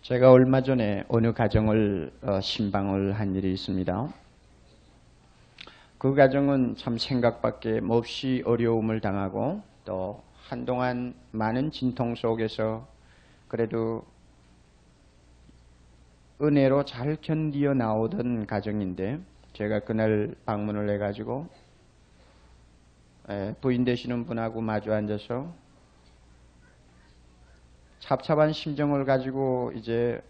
제가 얼마 전에 어느 가정을 신방을 한 일이 있습니다. 그 가정은 참 생각밖에 몹시 어려움을 당하고 또 한동안 많은 진통 속에서 그래도 은혜로 잘 견디어 나오던 가정인데, 제가 그날 방문을 해가지고 부인 되시는 분하고 마주 앉아서 찹찹한 심정을 가지고 이제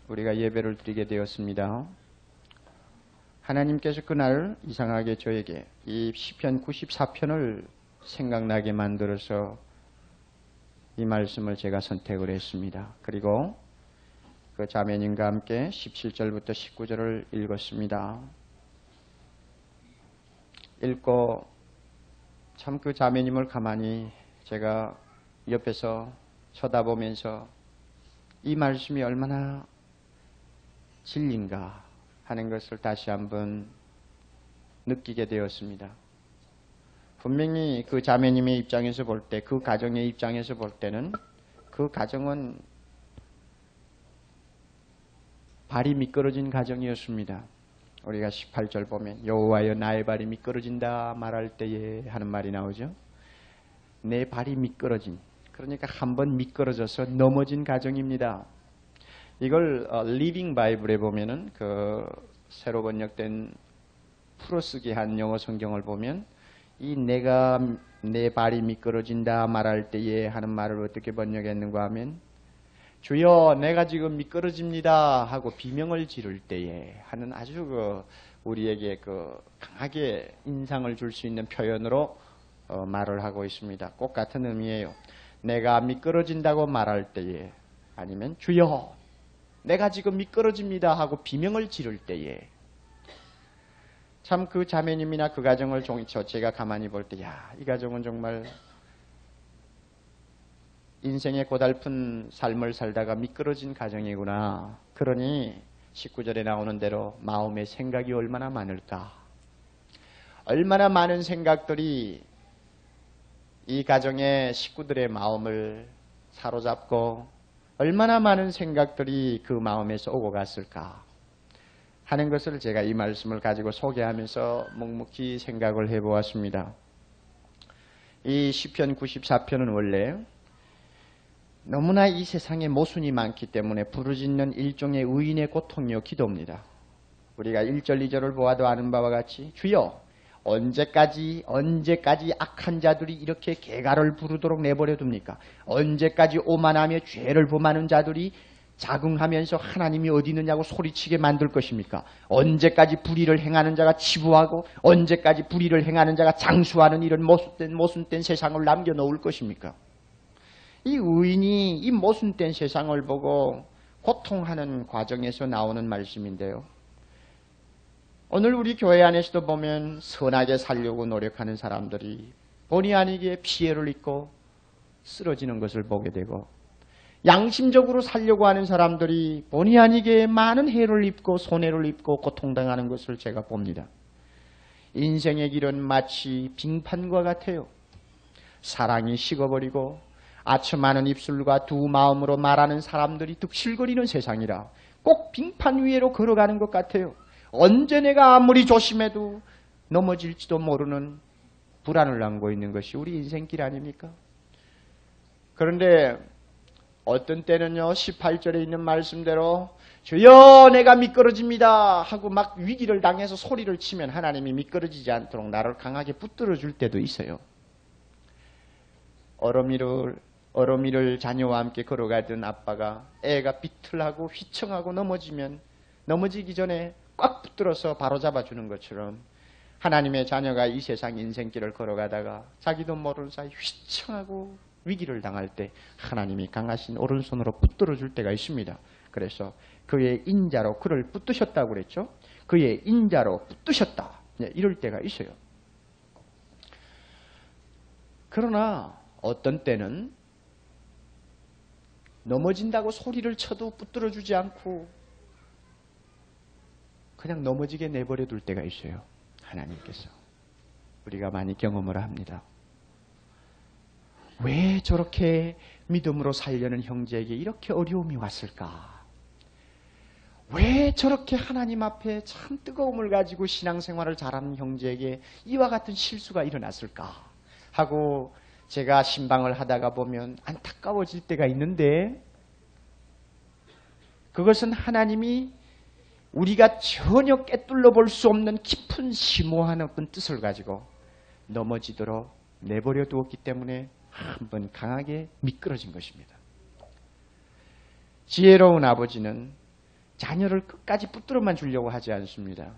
우리가 예배를 드리게 되었습니다. 하나님께서 그날 이상하게 저에게 이 시편 94편을 생각나게 만들어서 이 말씀을 제가 선택을 했습니다. 그리고 그 자매님과 함께 17절부터 19절을 읽었습니다. 읽고 참 그 자매님을 가만히 제가 옆에서 쳐다보면서 이 말씀이 얼마나 진리인가 하는 것을 다시 한번 느끼게 되었습니다. 분명히 그 자매님의 입장에서 볼 때, 그 가정의 입장에서 볼 때는 그 가정은 발이 미끄러진 가정이었습니다. 우리가 18절 보면 여호와여 나의 발이 미끄러진다 말할 때에 하는 말이 나오죠. 내 발이 미끄러진, 그러니까 한번 미끄러져서 넘어진 가정입니다. 이걸 리빙 바이블에 보면은 그 새로 번역된 풀어쓰기 한 영어 성경을 보면 이 내가 내 발이 미끄러진다 말할 때에 하는 말을 어떻게 번역했는가 하면 주여 내가 지금 미끄러집니다 하고 비명을 지를 때에 하는 아주 우리에게 강하게 인상을 줄 수 있는 표현으로 말을 하고 있습니다. 꼭 같은 의미예요. 내가 미끄러진다고 말할 때에, 아니면 주여 내가 지금 미끄러집니다 하고 비명을 지를 때에, 참 그 자매님이나 그 가정을 제가 가만히 볼 때, 야, 이 가정은 정말 인생의 고달픈 삶을 살다가 미끄러진 가정이구나. 그러니 19절에 나오는 대로 마음의 생각이 얼마나 많을까. 얼마나 많은 생각들이 이 가정의 식구들의 마음을 사로잡고 얼마나 많은 생각들이 그 마음에서 오고 갔을까 하는 것을 제가 이 말씀을 가지고 소개하면서 묵묵히 생각을 해보았습니다. 이 시편 94편은 원래 너무나 이 세상에 모순이 많기 때문에 부르짖는 일종의 의인의 고통이요 기도입니다. 우리가 1절 2절을 보아도 아는 바와 같이 주여 언제까지 악한 자들이 이렇게 개가를 부르도록 내버려 둡니까? 언제까지 오만하며 죄를 범하는 자들이 자긍하면서 하나님이 어디 있느냐고 소리치게 만들 것입니까? 언제까지 불의를 행하는 자가 치부하고 언제까지 불의를 행하는 자가 장수하는 이런 모순된 세상을 남겨놓을 것입니까? 이 의인이 이 모순된 세상을 보고 고통하는 과정에서 나오는 말씀인데요. 오늘 우리 교회 안에서도 보면 선하게 살려고 노력하는 사람들이 본의 아니게 피해를 입고 쓰러지는 것을 보게 되고, 양심적으로 살려고 하는 사람들이 본의 아니게 많은 해를 입고 손해를 입고 고통당하는 것을 제가 봅니다. 인생의 길은 마치 빙판과 같아요. 사랑이 식어버리고 아첨하는 입술과 두 마음으로 말하는 사람들이 득실거리는 세상이라 꼭 빙판 위로 걸어가는 것 같아요. 언제 내가 아무리 조심해도 넘어질지도 모르는 불안을 안고 있는 것이 우리 인생길 아닙니까? 그런데 어떤 때는요, 18절에 있는 말씀대로 주여 내가 미끄러집니다 하고 막 위기를 당해서 소리를 치면 하나님이 미끄러지지 않도록 나를 강하게 붙들어 줄 때도 있어요. 어러미를 자녀와 함께 걸어가던 아빠가 애가 비틀하고 휘청하고 넘어지기 전에 꽉 붙들어서 바로잡아 주는 것처럼 하나님의 자녀가 이 세상 인생길을 걸어가다가 자기도 모르는 사이 휘청하고 위기를 당할 때 하나님이 강하신 오른손으로 붙들어 줄 때가 있습니다. 그래서 그의 인자로 그를 붙드셨다고 그랬죠. 그의 인자로 붙드셨다, 이럴 때가 있어요. 그러나 어떤 때는 넘어진다고 소리를 쳐도 붙들어 주지 않고 그냥 넘어지게 내버려 둘 때가 있어요. 하나님께서. 우리가 많이 경험을 합니다. 왜 저렇게 믿음으로 살려는 형제에게 이렇게 어려움이 왔을까? 왜 저렇게 하나님 앞에 참 뜨거움을 가지고 신앙생활을 잘하는 형제에게 이와 같은 실수가 일어났을까? 하고 제가 신방을 하다가 보면 안타까워질 때가 있는데, 그것은 하나님이 우리가 전혀 꿰뚫러 볼 수 없는 깊은 심오한 어떤 뜻을 가지고 넘어지도록 내버려 두었기 때문에 한번 강하게 미끄러진 것입니다. 지혜로운 아버지는 자녀를 끝까지 붙들어만 주려고 하지 않습니다.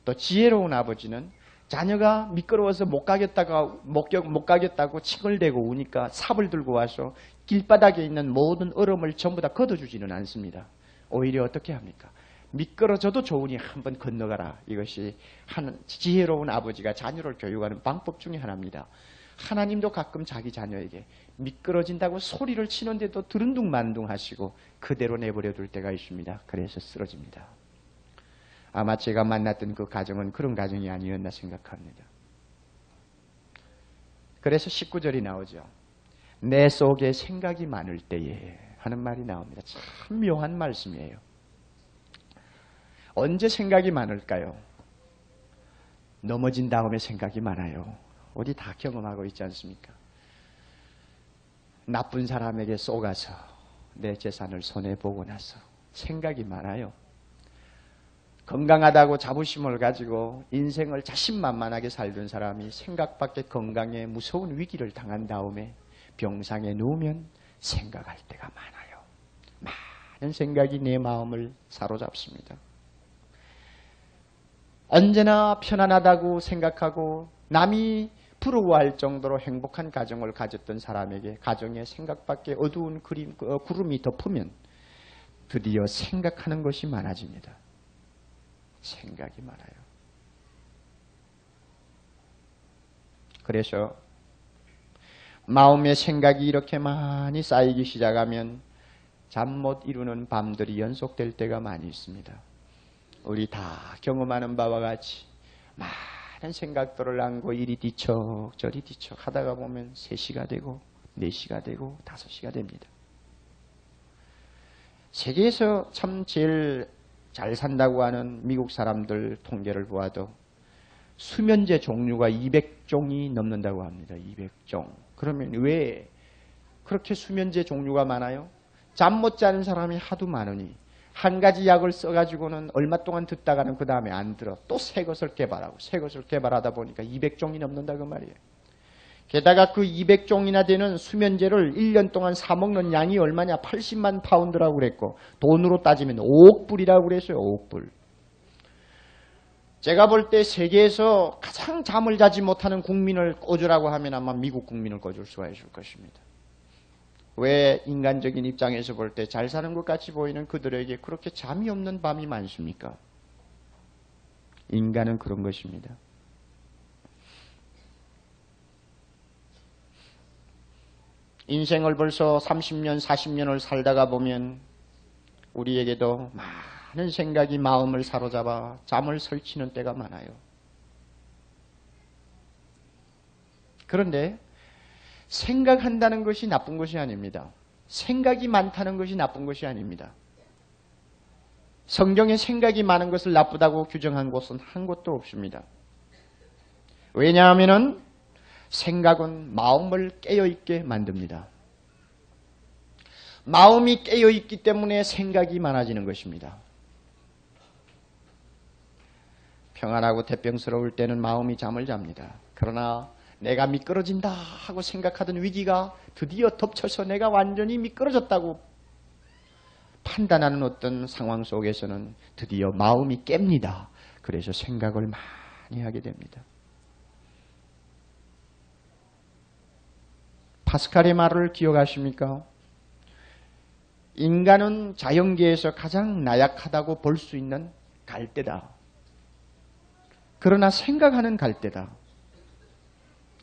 또 지혜로운 아버지는 자녀가 미끄러워서 못 가겠다고 칭얼대고 우니까 삽을 들고 와서 길바닥에 있는 모든 얼음을 전부 다 걷어주지는 않습니다. 오히려 어떻게 합니까? 미끄러져도 좋으니 한번 건너가라. 이것이 지혜로운 아버지가 자녀를 교육하는 방법 중에 하나입니다. 하나님도 가끔 자기 자녀에게 미끄러진다고 소리를 치는데도 드른둥만둥 하시고 그대로 내버려 둘 때가 있습니다. 그래서 쓰러집니다. 아마 제가 만났던 그 가정은 그런 가정이 아니었나 생각합니다. 그래서 19절이 나오죠. 내 속에 생각이 많을 때에 하는 말이 나옵니다. 참 묘한 말씀이에요. 언제 생각이 많을까요? 넘어진 다음에 생각이 많아요. 어디 다 경험하고 있지 않습니까? 나쁜 사람에게 쏘가서 내 재산을 손해보고 나서 생각이 많아요. 건강하다고 자부심을 가지고 인생을 자신만만하게 살던 사람이 생각 밖의 건강에 무서운 위기를 당한 다음에 병상에 누우면 생각할 때가 많아요. 많은 생각이 내 마음을 사로잡습니다. 언제나 편안하다고 생각하고 남이 부러워할 정도로 행복한 가정을 가졌던 사람에게 가정의 생각밖에 어두운 구름이 덮으면 드디어 생각하는 것이 많아집니다. 생각이 많아요. 그래서 마음의 생각이 이렇게 많이 쌓이기 시작하면 잠 못 이루는 밤들이 연속될 때가 많이 있습니다. 우리 다 경험하는 바와 같이 많은 생각들을 안고 이리 뒤척 저리 뒤척 하다가 보면 3시가 되고 4시가 되고 5시가 됩니다. 세계에서 참 제일 잘 산다고 하는 미국 사람들 통계를 보아도 수면제 종류가 200종이 넘는다고 합니다. 200종. 그러면 왜 그렇게 수면제 종류가 많아요? 잠 못 자는 사람이 하도 많으니 한 가지 약을 써가지고는 얼마 동안 듣다가는 그 다음에 안 들어. 또 새 것을 개발하고 새 것을 개발하다 보니까 200종이 넘는다 그 말이에요. 게다가 그 200종이나 되는 수면제를 1년 동안 사먹는 양이 얼마냐? 80만 파운드라고 그랬고 돈으로 따지면 5억 불이라고 그랬어요. 5억 불. 제가 볼 때 세계에서 가장 잠을 자지 못하는 국민을 꽂으라고 하면 아마 미국 국민을 꽂을 수가 있을 것입니다. 왜 인간적인 입장에서 볼 때 잘 사는 것 같이 보이는 그들에게 그렇게 잠이 없는 밤이 많습니까? 인간은 그런 것입니다. 인생을 벌써 30년, 40년을 살다가 보면 우리에게도 많은 생각이 마음을 사로잡아 잠을 설치는 때가 많아요. 그런데 생각한다는 것이 나쁜 것이 아닙니다. 생각이 많다는 것이 나쁜 것이 아닙니다. 성경에 생각이 많은 것을 나쁘다고 규정한 곳은 한 곳도 없습니다. 왜냐하면 생각은 마음을 깨어있게 만듭니다. 마음이 깨어있기 때문에 생각이 많아지는 것입니다. 평안하고 태평스러울 때는 마음이 잠을 잡니다. 그러나 내가 미끄러진다 하고 생각하던 위기가 드디어 덮쳐서 내가 완전히 미끄러졌다고 판단하는 어떤 상황 속에서는 드디어 마음이 깹니다. 그래서 생각을 많이 하게 됩니다. 파스칼의 말을 기억하십니까? 인간은 자연계에서 가장 나약하다고 볼 수 있는 갈대다. 그러나 생각하는 갈대다.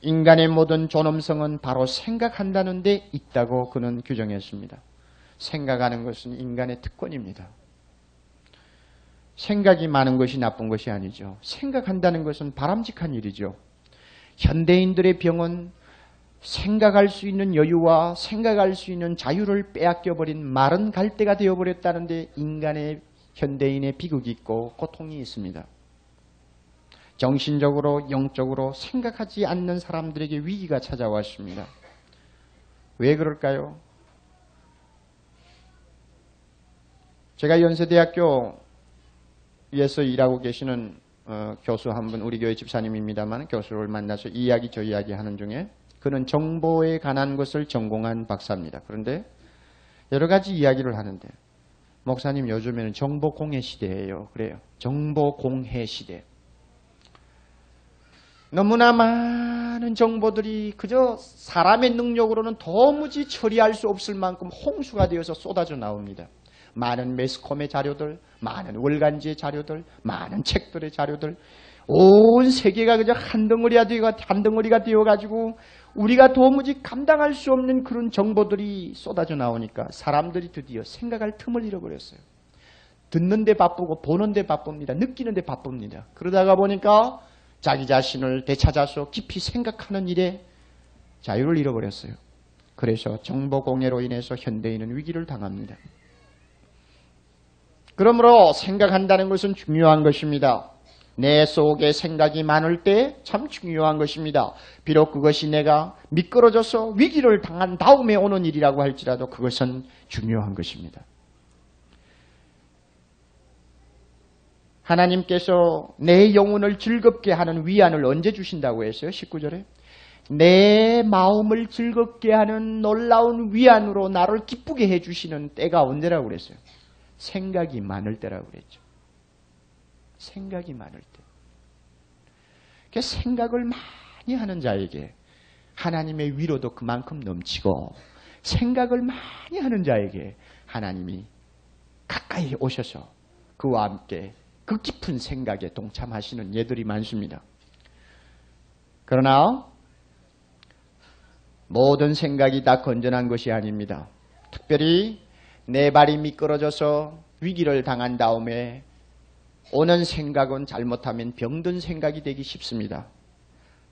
인간의 모든 존엄성은 바로 생각한다는 데 있다고 그는 규정했습니다. 생각하는 것은 인간의 특권입니다. 생각이 많은 것이 나쁜 것이 아니죠. 생각한다는 것은 바람직한 일이죠. 현대인들의 병은 생각할 수 있는 여유와 생각할 수 있는 자유를 빼앗겨버린 마른 갈대가 되어버렸다는데 인간의 현대인의 비극이 있고 고통이 있습니다. 정신적으로 영적으로 생각하지 않는 사람들에게 위기가 찾아왔습니다. 왜 그럴까요? 제가 연세대학교에서 일하고 계시는 교수 한 분, 우리 교회 집사님입니다만 교수를 만나서 이 이야기 저 이야기 하는 중에 그는 정보에 관한 것을 전공한 박사입니다. 그런데 여러 가지 이야기를 하는데 목사님 요즘에는 정보공해 시대예요. 그래요. 정보공해 시대. 너무나 많은 정보들이 그저 사람의 능력으로는 도무지 처리할 수 없을 만큼 홍수가 되어서 쏟아져 나옵니다. 많은 매스컴의 자료들, 많은 월간지의 자료들, 많은 책들의 자료들, 온 세계가 그저 한 덩어리가 되어가지고 우리가 도무지 감당할 수 없는 그런 정보들이 쏟아져 나오니까 사람들이 드디어 생각할 틈을 잃어버렸어요. 듣는데 바쁘고 보는데 바쁩니다. 느끼는데 바쁩니다. 그러다가 보니까 자기 자신을 되찾아서 깊이 생각하는 일에 자유를 잃어버렸어요. 그래서 정보공해로 인해서 현대인은 위기를 당합니다. 그러므로 생각한다는 것은 중요한 것입니다. 내 속에 생각이 많을 때 참 중요한 것입니다. 비록 그것이 내가 미끄러져서 위기를 당한 다음에 오는 일이라고 할지라도 그것은 중요한 것입니다. 하나님께서 내 영혼을 즐겁게 하는 위안을 언제 주신다고 했어요? 19절에. 내 마음을 즐겁게 하는 놀라운 위안으로 나를 기쁘게 해주시는 때가 언제라고 그랬어요? 생각이 많을 때라고 그랬죠. 생각이 많을 때. 생각을 많이 하는 자에게 하나님의 위로도 그만큼 넘치고 생각을 많이 하는 자에게 하나님이 가까이 오셔서 그와 함께 그 깊은 생각에 동참하시는 예들이 많습니다. 그러나 모든 생각이 다 건전한 것이 아닙니다. 특별히 내 발이 미끄러져서 위기를 당한 다음에 오는 생각은 잘못하면 병든 생각이 되기 쉽습니다.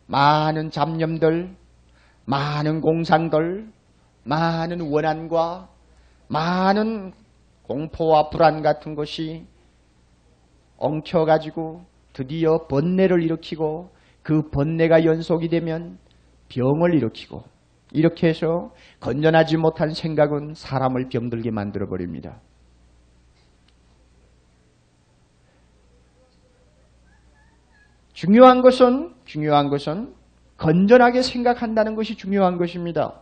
많은 잡념들, 많은 공상들, 많은 원한과 많은 공포와 불안 같은 것이 엉켜가지고 드디어 번뇌를 일으키고 그 번뇌가 연속이 되면 병을 일으키고 이렇게 해서 건전하지 못한 생각은 사람을 병들게 만들어버립니다. 중요한 것은 건전하게 생각한다는 것이 중요한 것입니다.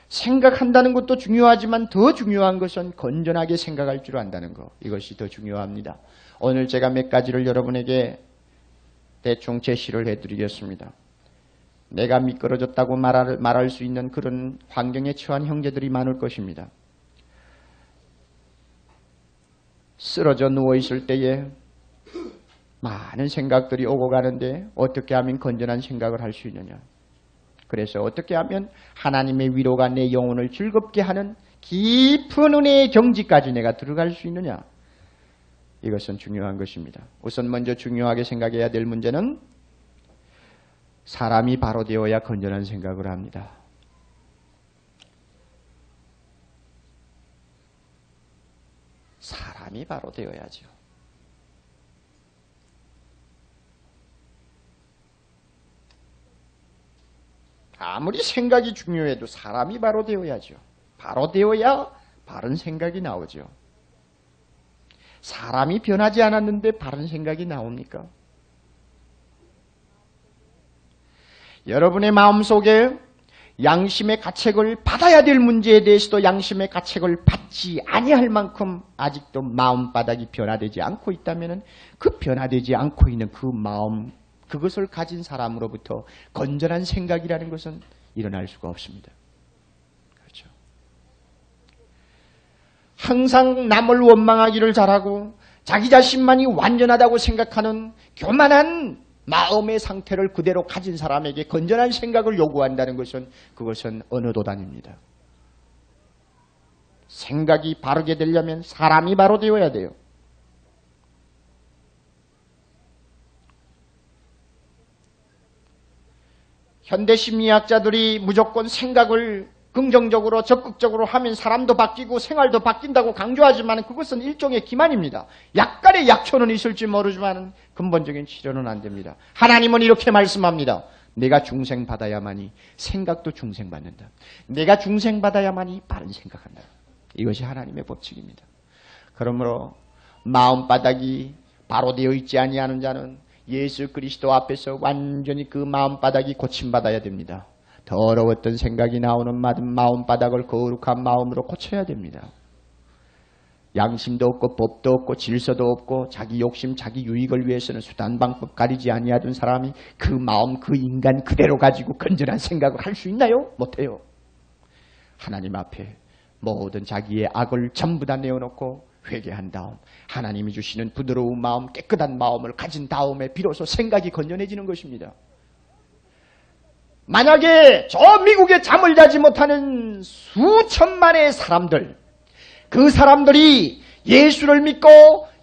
생각한다는 것도 중요하지만 더 중요한 것은 건전하게 생각할 줄 안다는 것. 이것이 더 중요합니다. 오늘 제가 몇 가지를 여러분에게 대충 제시를 해드리겠습니다. 내가 미끄러졌다고 말할 수 있는 그런 환경에 처한 형제들이 많을 것입니다. 쓰러져 누워있을 때에 많은 생각들이 오고 가는데 어떻게 하면 건전한 생각을 할 수 있느냐. 그래서 어떻게 하면 하나님의 위로가 내 영혼을 즐겁게 하는 깊은 은혜의 경지까지 내가 들어갈 수 있느냐. 이것은 중요한 것입니다. 우선 먼저 중요하게 생각해야 될 문제는 사람이 바로 되어야 건전한 생각을 합니다. 사람이 바로 되어야죠. 아무리 생각이 중요해도 사람이 바로 되어야죠. 바로 되어야 바른 생각이 나오죠. 사람이 변하지 않았는데 바른 생각이 나옵니까? 여러분의 마음속에 양심의 가책을 받아야 될 문제에 대해서도 양심의 가책을 받지 아니할 만큼 아직도 마음바닥이 변화되지 않고 있다면 그 변화되지 않고 있는 그 마음, 그것을 가진 사람으로부터 건전한 생각이라는 것은 일어날 수가 없습니다. 그렇죠. 항상 남을 원망하기를 잘하고 자기 자신만이 완전하다고 생각하는 교만한 마음의 상태를 그대로 가진 사람에게 건전한 생각을 요구한다는 것은 그것은 어느 도단입니다. 생각이 바르게 되려면 사람이 바로 되어야 돼요. 현대 심리학자들이 무조건 생각을 긍정적으로 적극적으로 하면 사람도 바뀌고 생활도 바뀐다고 강조하지만 그것은 일종의 기만입니다. 약간의 약초는 있을지 모르지만 근본적인 치료는 안 됩니다. 하나님은 이렇게 말씀합니다. 내가 중생받아야만이 생각도 중생받는다. 내가 중생받아야만이 바른 생각한다. 이것이 하나님의 법칙입니다. 그러므로 마음바닥이 바로 되어 있지 아니하는 자는 예수 그리스도 앞에서 완전히 그 마음바닥이 고침받아야 됩니다. 더러웠던 생각이 나오는 마음바닥을 거룩한 마음으로 고쳐야 됩니다. 양심도 없고 법도 없고 질서도 없고 자기 욕심 자기 유익을 위해서는 수단 방법 가리지 아니하던 사람이 그 마음 그 인간 그대로 가지고 건전한 생각을 할 수 있나요? 못해요. 하나님 앞에 모든 자기의 악을 전부 다 내어놓고 회개한 다음 하나님이 주시는 부드러운 마음 깨끗한 마음을 가진 다음에 비로소 생각이 건전해지는 것입니다. 만약에 저 미국에 잠을 자지 못하는 수천만의 사람들, 그 사람들이 예수를 믿고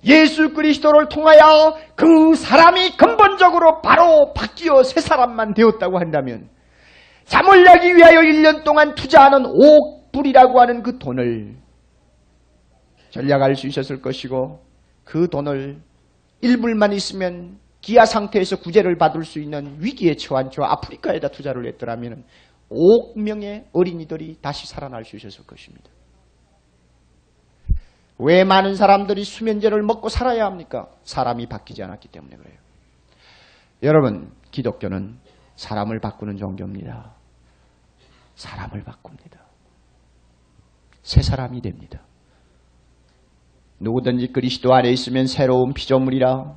예수 그리스도를 통하여 그 사람이 근본적으로 바로 바뀌어 새 사람만 되었다고 한다면 잠을 자기 위하여 1년 동안 투자하는 옥불이라고 하는 그 돈을 전략할 수 있었을 것이고 그 돈을 1불만 있으면 기아 상태에서 구제를 받을 수 있는 위기에 처한 저 아프리카에다 투자를 했더라면 5억 명의 어린이들이 다시 살아날 수 있었을 것입니다. 왜 많은 사람들이 수면제를 먹고 살아야 합니까? 사람이 바뀌지 않았기 때문에 그래요. 여러분, 기독교는 사람을 바꾸는 종교입니다. 사람을 바꿉니다. 새 사람이 됩니다. 누구든지 그리스도 안에 있으면 새로운 피조물이라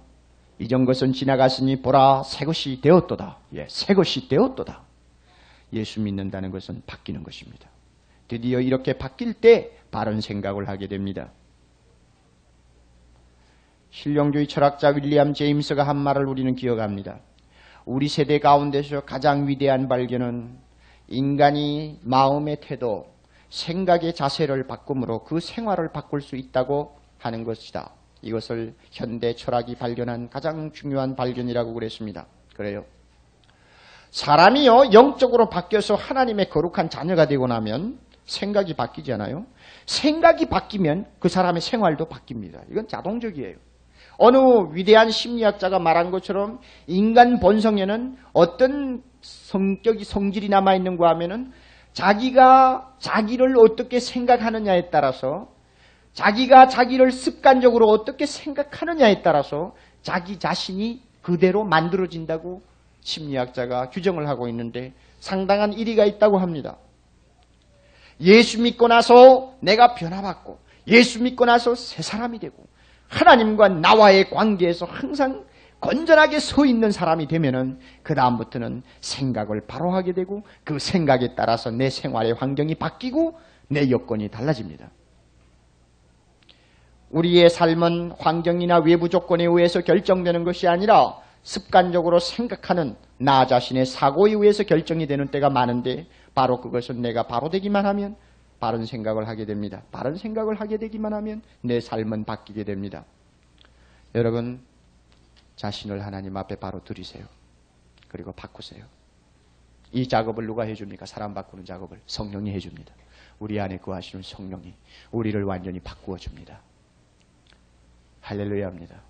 이전 것은 지나갔으니 보라 새것이 되었도다. 예, 새것이 되었도다. 예수 믿는다는 것은 바뀌는 것입니다. 드디어 이렇게 바뀔 때 바른 생각을 하게 됩니다. 실용주의 철학자 윌리엄 제임스가 한 말을 우리는 기억합니다. 우리 세대 가운데서 가장 위대한 발견은 인간이 마음의 태도, 생각의 자세를 바꿈으로 그 생활을 바꿀 수 있다고 하는 것이다. 이것을 현대 철학이 발견한 가장 중요한 발견이라고 그랬습니다. 그래요. 사람이요 영적으로 바뀌어서 하나님의 거룩한 자녀가 되고 나면 생각이 바뀌지 않아요? 생각이 바뀌면 그 사람의 생활도 바뀝니다. 이건 자동적이에요. 어느 위대한 심리학자가 말한 것처럼 인간 본성에는 어떤 성질이 남아있는가 하면은 자기가 자기를 어떻게 생각하느냐에 따라서 자기가 자기를 습관적으로 어떻게 생각하느냐에 따라서 자기 자신이 그대로 만들어진다고 심리학자가 규정을 하고 있는데 상당한 일리가 있다고 합니다. 예수 믿고 나서 내가 변화받고 예수 믿고 나서 새 사람이 되고 하나님과 나와의 관계에서 항상 건전하게 서 있는 사람이 되면은 그 다음부터는 생각을 바로 하게 되고 그 생각에 따라서 내 생활의 환경이 바뀌고 내 여건이 달라집니다. 우리의 삶은 환경이나 외부 조건에 의해서 결정되는 것이 아니라 습관적으로 생각하는 나 자신의 사고에 의해서 결정이 되는 때가 많은데 바로 그것은 내가 바로 되기만 하면 바른 생각을 하게 됩니다. 바른 생각을 하게 되기만 하면 내 삶은 바뀌게 됩니다. 여러분 자신을 하나님 앞에 바로 들이세요. 그리고 바꾸세요. 이 작업을 누가 해줍니까? 사람 바꾸는 작업을 성령이 해줍니다. 우리 안에 거하시는 성령이 우리를 완전히 바꾸어 줍니다. 할렐루야입니다.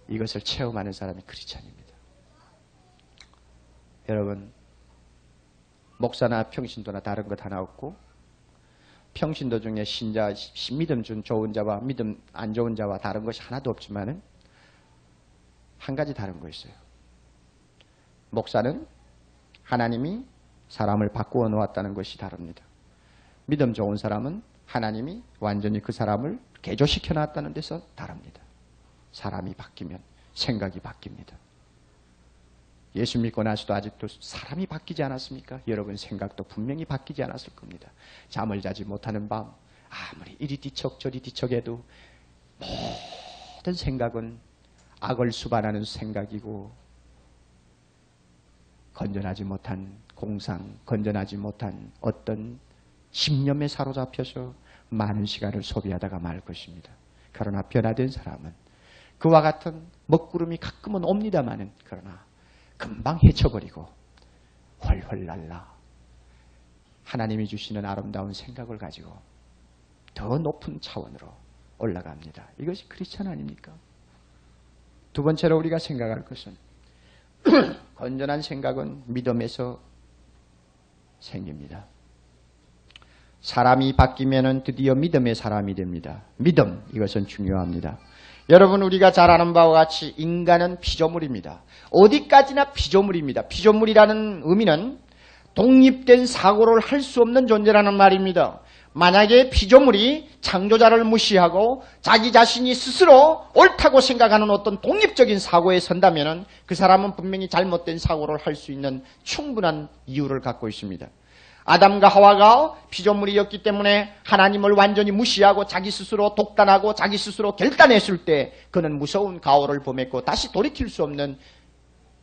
이것을 체험하는 사람이 크리스찬입니다. 여러분 목사나 평신도나 다른 것 하나 없고 평신도 중에 신자 믿음 준 좋은 자와 믿음 안 좋은 자와 다른 것이 하나도 없지만은 한 가지 다른 거 있어요. 목사는 하나님이 사람을 바꾸어 놓았다는 것이 다릅니다. 믿음 좋은 사람은 하나님이 완전히 그 사람을 개조시켜 놨다는 데서 다릅니다. 사람이 바뀌면 생각이 바뀝니다. 예수 믿고 나서도 아직도 사람이 바뀌지 않았습니까? 여러분 생각도 분명히 바뀌지 않았을 겁니다. 잠을 자지 못하는 밤 아무리 이리 뒤척 저리 뒤척해도 모든 생각은 악을 수반하는 생각이고 건전하지 못한 공상, 건전하지 못한 어떤 집념에 사로잡혀서 많은 시간을 소비하다가 말 것입니다. 그러나 변화된 사람은 그와 같은 먹구름이 가끔은 옵니다마는 그러나 금방 헤쳐버리고 훨훨 날라 하나님이 주시는 아름다운 생각을 가지고 더 높은 차원으로 올라갑니다. 이것이 크리스찬 아닙니까? 두 번째로 우리가 생각할 것은 건전한 생각은 믿음에서 생깁니다. 사람이 바뀌면 드디어 믿음의 사람이 됩니다. 믿음, 이것은 중요합니다. 여러분, 우리가 잘 아는 바와 같이 인간은 피조물입니다. 어디까지나 피조물입니다. 피조물이라는 의미는 독립된 사고를 할 수 없는 존재라는 말입니다. 만약에 피조물이 창조자를 무시하고 자기 자신이 스스로 옳다고 생각하는 어떤 독립적인 사고에 선다면 그 사람은 분명히 잘못된 사고를 할 수 있는 충분한 이유를 갖고 있습니다. 아담과 하와가 피조물이었기 때문에 하나님을 완전히 무시하고 자기 스스로 독단하고 자기 스스로 결단했을 때 그는 무서운 가오를 범했고 다시 돌이킬 수 없는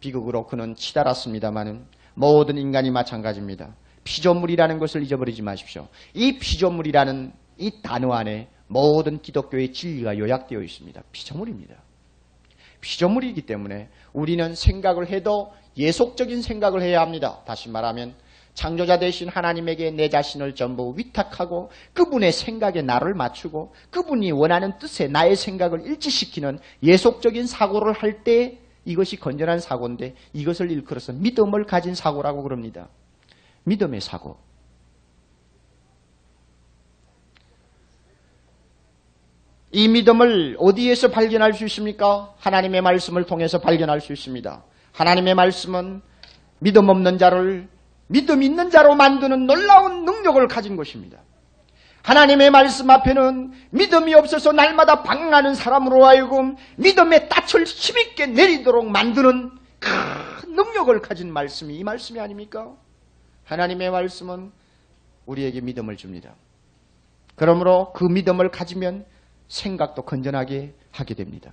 비극으로 그는 치달았습니다마는 모든 인간이 마찬가지입니다. 피조물이라는 것을 잊어버리지 마십시오. 이 피조물이라는 이 단어 안에 모든 기독교의 진리가 요약되어 있습니다. 피조물입니다. 피조물이기 때문에 우리는 생각을 해도 예속적인 생각을 해야 합니다. 다시 말하면 창조자 되신 하나님에게 내 자신을 전부 위탁하고 그분의 생각에 나를 맞추고 그분이 원하는 뜻에 나의 생각을 일치시키는 예속적인 사고를 할 때 이것이 건전한 사고인데 이것을 일컬어서 믿음을 가진 사고라고 그럽니다. 믿음의 사고. 이 믿음을 어디에서 발견할 수 있습니까? 하나님의 말씀을 통해서 발견할 수 있습니다. 하나님의 말씀은 믿음 없는 자를 믿음 있는 자로 만드는 놀라운 능력을 가진 것입니다. 하나님의 말씀 앞에는 믿음이 없어서 날마다 방황하는 사람으로 하여금 믿음의 닻을 힘있게 내리도록 만드는 큰 능력을 가진 말씀이 이 말씀이 아닙니까? 하나님의 말씀은 우리에게 믿음을 줍니다. 그러므로 그 믿음을 가지면 생각도 건전하게 하게 됩니다.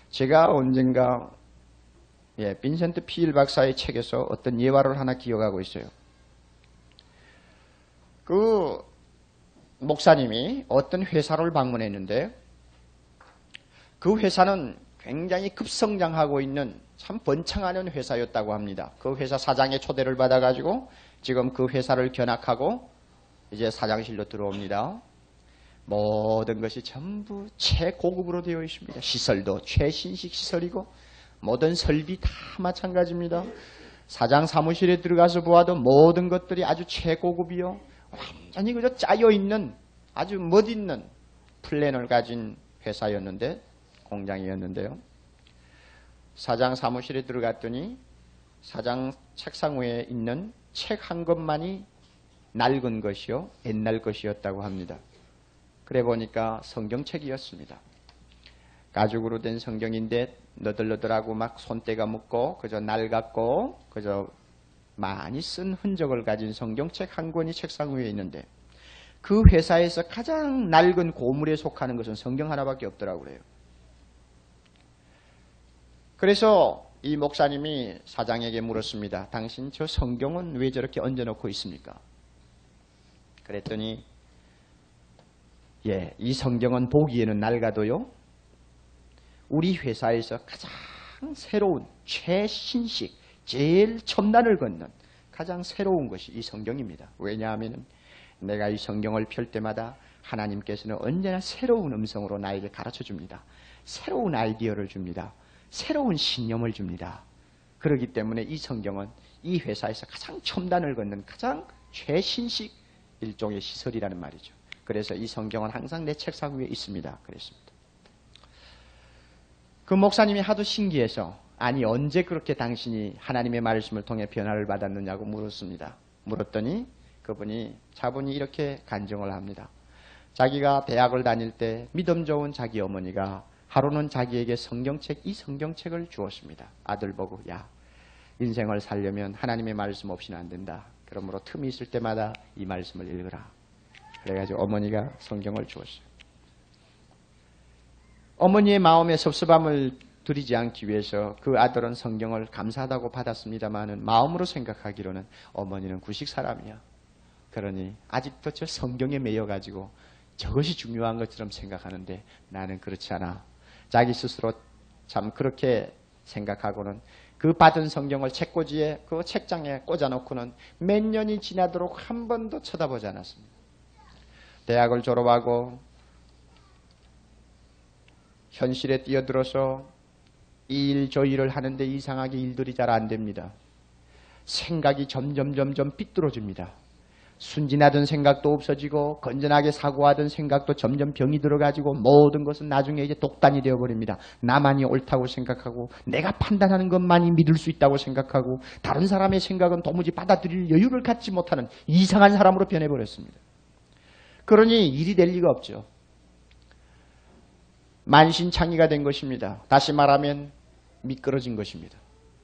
제가 언젠가 빈센트 피일 박사의 책에서 어떤 예화를 하나 기억하고 있어요. 그 목사님이 어떤 회사를 방문했는데 그 회사는 굉장히 급성장하고 있는 참 번창하는 회사였다고 합니다. 그 회사 사장의 초대를 받아가지고 지금 그 회사를 견학하고 이제 사장실로 들어옵니다. 모든 것이 전부 최고급으로 되어 있습니다. 시설도 최신식 시설이고 모든 설비 다 마찬가지입니다. 사장 사무실에 들어가서 보아도 모든 것들이 아주 최고급이요. 완전히 그저 짜여있는 아주 멋있는 플랜을 가진 회사였는데 공장이었는데요. 사장 사무실에 들어갔더니 사장 책상 위에 있는 책 한 권만이 낡은 것이요. 옛날 것이었다고 합니다. 그래 보니까 성경책이었습니다. 가죽으로 된 성경인데 너덜너덜하고 막 손때가 묻고 그저 낡았고 그저 많이 쓴 흔적을 가진 성경책 한 권이 책상 위에 있는데 그 회사에서 가장 낡은 고물에 속하는 것은 성경 하나밖에 없더라고 그래요. 그래서 이 목사님이 사장에게 물었습니다. 당신 저 성경은 왜 저렇게 얹어놓고 있습니까? 그랬더니 이 성경은 보기에는 낡아도요. 우리 회사에서 가장 새로운 최신식 제일 첨단을 걷는 가장 새로운 것이 이 성경입니다. 왜냐하면 내가 이 성경을 펼 때마다 하나님께서는 언제나 새로운 음성으로 나에게 가르쳐 줍니다. 새로운 아이디어를 줍니다. 새로운 신념을 줍니다. 그렇기 때문에 이 성경은 이 회사에서 가장 첨단을 걷는 가장 최신식 일종의 시설이라는 말이죠. 그래서 이 성경은 항상 내 책상 위에 있습니다. 그랬습니다. 그 목사님이 하도 신기해서 아니 언제 그렇게 당신이 하나님의 말씀을 통해 변화를 받았느냐고 물었습니다. 물었더니 그분이 차분히 이렇게 간증을 합니다. 자기가 대학을 다닐 때 믿음 좋은 자기 어머니가 하루는 자기에게 이 성경책을 주었습니다. 아들 보고 야 인생을 살려면 하나님의 말씀 없이는 안 된다. 그러므로 틈이 있을 때마다 이 말씀을 읽으라. 그래가지고 어머니가 성경을 주었어요. 어머니의 마음에 섭섭함을 드리지 않기 위해서 그 아들은 성경을 감사하다고 받았습니다마는 마음으로 생각하기로는 어머니는 구식 사람이야. 그러니 아직도 저 성경에 매여가지고 저것이 중요한 것처럼 생각하는데 나는 그렇지 않아. 자기 스스로 참 그렇게 생각하고는 그 받은 성경을 책꽂이에 그 책장에 꽂아놓고는 몇 년이 지나도록 한 번도 쳐다보지 않았습니다. 대학을 졸업하고 현실에 뛰어들어서 이 일 저 일을 하는데 이상하게 일들이 잘 안 됩니다. 생각이 점점 삐뚤어집니다. 순진하던 생각도 없어지고 건전하게 사고하던 생각도 점점 병이 들어가지고 모든 것은 나중에 이제 독단이 되어버립니다. 나만이 옳다고 생각하고 내가 판단하는 것만이 믿을 수 있다고 생각하고 다른 사람의 생각은 도무지 받아들일 여유를 갖지 못하는 이상한 사람으로 변해버렸습니다. 그러니 일이 될 리가 없죠. 만신창이가 된 것입니다. 다시 말하면 미끄러진 것입니다.